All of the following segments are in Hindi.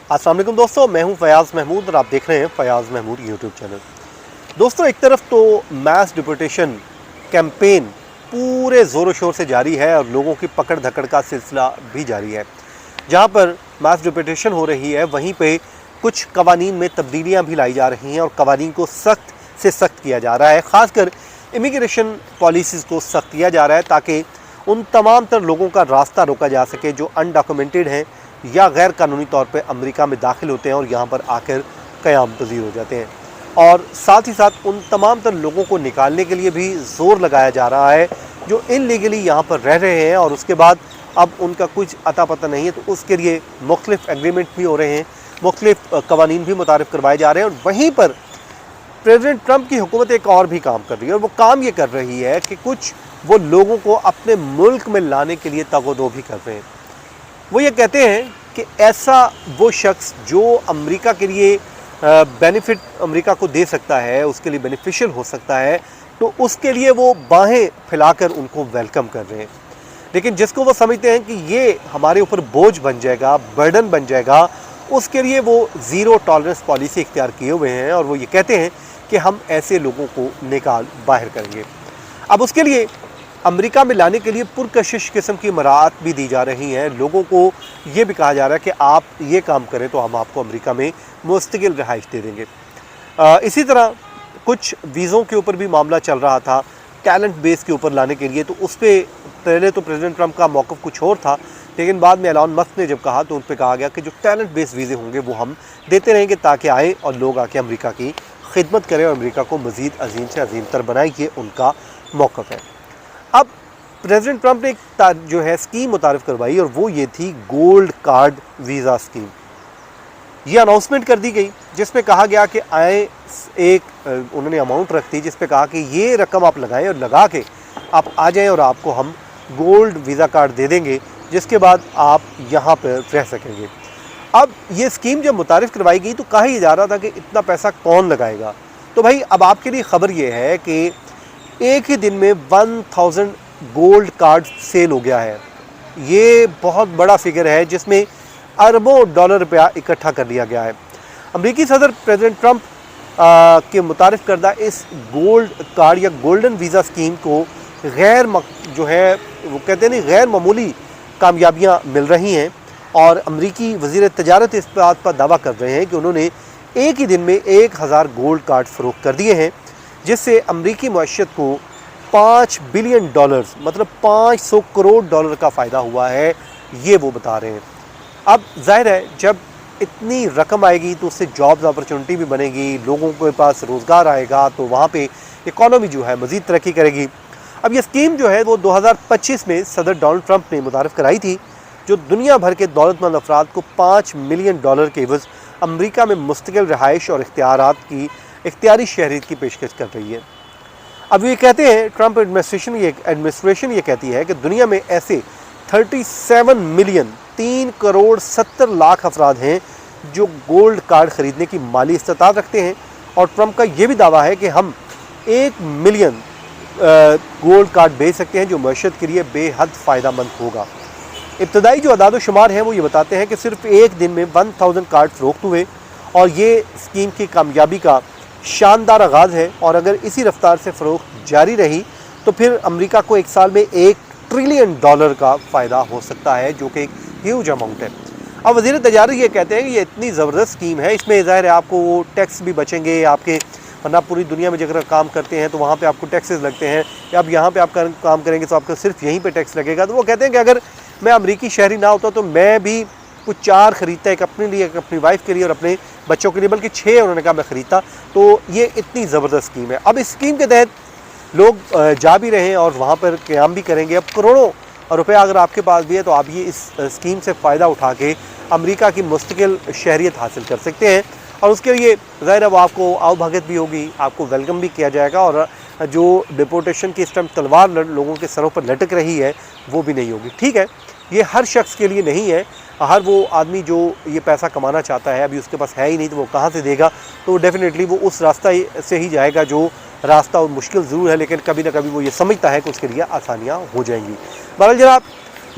अस्सलाम वालेकुम दोस्तों, मैं हूं फयाज़ महमूद और आप देख रहे हैं फयाज़ महमूद यूट्यूब चैनल। दोस्तों, एक तरफ तो मास डिपोर्टेशन कैंपेन पूरे ज़ोरों शोर से जारी है और लोगों की पकड़ धकड़ का सिलसिला भी जारी है। जहां पर मास डिपोर्टेशन हो रही है वहीं पे कुछ कवानीन में तब्दीलियां भी लाई जा रही हैं और कवानीन को सख्त से सख्त किया जा रहा है। ख़ासकर इमिग्रेशन पॉलिसीज़ को सख्त किया जा रहा है ताकि उन तमाम तर लोगों का रास्ता रोका जा सके जो अनडॉक्यूमेंटेड हैं या गैर कानूनी तौर पे अमेरिका में दाखिल होते हैं और यहाँ पर आकर क़याम पज़ीर हो जाते हैं। और साथ ही साथ उन तमाम तर लोगों को निकालने के लिए भी ज़ोर लगाया जा रहा है जो इल्लीगली यहाँ पर रह रहे हैं और उसके बाद अब उनका कुछ अता पता नहीं है, तो उसके लिए मुख्तलिफ एग्रीमेंट भी हो रहे हैं, मुख्तलिफ कवानीन भी मुतारिफ़ करवाए जा रहे हैं। और वहीं पर प्रेसिडेंट ट्रंप की हुकूमत एक और भी काम कर रही है और वो काम ये कर रही है कि कुछ वो लोगों को अपने मुल्क में लाने के लिए तगोदो भी कर रहे हैं। वो ये कहते हैं कि ऐसा वो शख्स जो अमेरिका के लिए बेनिफिट अमेरिका को दे सकता है, उसके लिए बेनिफिशियल हो सकता है, तो उसके लिए वो बाहें फैलाकर उनको वेलकम कर रहे हैं। लेकिन जिसको वो समझते हैं कि ये हमारे ऊपर बोझ बन जाएगा, बर्डन बन जाएगा, उसके लिए वो ज़ीरो टॉलरेंस पॉलिसी इख्तियार किए हुए हैं और वो ये कहते हैं कि हम ऐसे लोगों को निकाल बाहर करेंगे। अब उसके लिए अमेरिका में लाने के लिए पुरकशिश किस्म की मराहत भी दी जा रही हैं। लोगों को ये भी कहा जा रहा है कि आप ये काम करें तो हम आपको अमेरिका में मुस्तकिल रिहाइश दे देंगे। इसी तरह कुछ वीज़ों के ऊपर भी मामला चल रहा था टैलेंट बेस के ऊपर लाने के लिए, तो उस पर पहले तो प्रेसिडेंट ट्रंप का मौक़िफ़ कुछ और था, लेकिन बाद में एलन मस्क ने जब कहा तो उन पर कहा गया कि जो टैलेंट बेस वीज़े होंगे वो हम देते रहेंगे ताकि आए और लोग आके अमेरिका की खिदमत करें और अमेरिका को मज़ीद अजीम से अजीम तर बनाए। ये उनका मौक़िफ़ है। अब प्रेसिडेंट ट्रंप ने एक जो है स्कीम मुतारिफ़ करवाई और वो ये थी गोल्ड कार्ड वीज़ा स्कीम। ये अनाउंसमेंट कर दी गई जिसमें कहा गया कि आए एक उन्होंने अमाउंट रख दी जिस पे कहा कि ये रकम आप लगाएं और लगा के आप आ जाएं और आपको हम गोल्ड वीज़ा कार्ड दे देंगे जिसके बाद आप यहाँ पर रह सकेंगे। अब ये स्कीम जब मुतारिफ़ करवाई गई तो कहा ही जा रहा था कि इतना पैसा कौन लगाएगा। तो भाई अब आपके लिए ख़बर ये है कि एक ही दिन में 1000 गोल्ड कार्ड सेल हो गया है। ये बहुत बड़ा फिगर है जिसमें अरबों डॉलर रुपया इकट्ठा कर लिया गया है। अमेरिकी सदर प्रेसिडेंट ट्रंप के मुतारिफ़ करदा इस गोल्ड कार्ड या गोल्डन वीज़ा स्कीम को जो है वो कहते हैं नहीं गैर मामूली कामयाबियाँ मिल रही हैं और अमेरिकी वज़ीर तजारत इस बात पर दावा कर रहे हैं कि उन्होंने एक ही दिन में 1000 गोल्ड कार्ड फ़रोख्त कर दिए हैं जिससे अमेरिकी मईशत को $5 बिलियन मतलब 500 करोड़ डॉलर का फ़ायदा हुआ है, ये वो बता रहे हैं। अब जाहिर है जब इतनी रकम आएगी तो उससे जॉब्स अपॉर्चुनिटी भी बनेगी, लोगों के पास रोज़गार आएगा तो वहाँ पे इकॉनमी जो है मज़ीद तरक्की करेगी। अब ये स्कीम जो है वो 2025 में सदर डोनाल्ड ट्रंप ने मुतारिफ़ कराई थी जो दुनिया भर के दौलतमंद अफराद को $5 मिलियन के एवज़ अमरीका में मुस्तकिल रहाइश और इख्तियारात की इख्तियारी शहरियत की पेशकश कर रही है। अब ये कहते हैं ट्रंप एडमिनिस्ट्रेशन ये कहती है कि दुनिया में ऐसे 37 मिलियन 3 करोड़ 70 लाख अफराद हैं जो गोल्ड कार्ड ख़रीदने की माली इस्तात रखते हैं और ट्रंप का ये भी दावा है कि हम 1 मिलियन गोल्ड कार्ड बेच सकते हैं जो मईशत के लिए बेहद फ़ायदेमंद होगा। इब्तदाई जो अदाद शुमार हैं वो ये बताते हैं कि सिर्फ एक दिन में 1000 कार्ड फ़रोख्त हुए और ये स्कीम की कामयाबी का शानदार आगाज़ है और अगर इसी रफ्तार से फ़रोख्त जारी रही तो फिर अमेरिका को एक साल में $1 ट्रिलियन का फ़ायदा हो सकता है जो कि एक ह्यूज अमाउंट है। अब वज़ीर तजारत ये कहते हैं कि ये इतनी ज़बरदस्त स्कीम है, इसमें ज़ाहिर है आपको वो टैक्स भी बचेंगे आपके, वरना पूरी दुनिया में जगह काम करते हैं तो वहाँ पे आपको टैक्सेस लगते हैं, या अब यहाँ पे आप काम करेंगे तो आपका सिर्फ यहीं पे टैक्स लगेगा। तो वो कहते हैं कि अगर मैं अमरीकी शहरी ना होता तो मैं भी कुछ 4 ख़रीदता, एक अपने लिए, एक अपनी वाइफ के लिए और अपने बच्चों के लिए, बल्कि 6 उन्होंने कहा मैं ख़रीदता। तो ये इतनी ज़बरदस्त स्कीम है। अब इस स्कीम के तहत लोग जा भी रहे हैं और वहाँ पर क़याम भी करेंगे। अब करोड़ों रुपया अगर आपके पास भी है तो आप ये इस स्कीम से फ़ायदा उठा के अमेरिका की मुस्तकिल शहरियत हासिल कर सकते हैं और उसके लिए ज़ाहिर है वो आपको आवभगत भी होगी, आपको वेलकम भी किया जाएगा और जो डिपोर्टेशन की इस टाइम तलवार लोगों के सरों पर लटक रही है वो भी नहीं होगी। ठीक है, ये हर शख्स के लिए नहीं है, हर वो आदमी जो ये पैसा कमाना चाहता है अभी उसके पास है ही नहीं तो वो कहाँ से देगा, तो डेफिनेटली वो उस रास्ता से ही जाएगा जो रास्ता मुश्किल ज़रूर है लेकिन कभी ना कभी वो ये समझता है कि उसके लिए आसानियाँ हो जाएंगी। बहरहाल जनाब,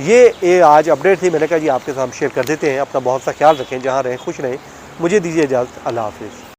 ये आज अपडेट थी, मैंने कहा जी आपके साथ शेयर कर देते हैं। अपना बहुत सा ख्याल रखें, जहाँ रहें खुश रहें। मुझे दीजिए इजाज़त, अल्लाह हाफिज़।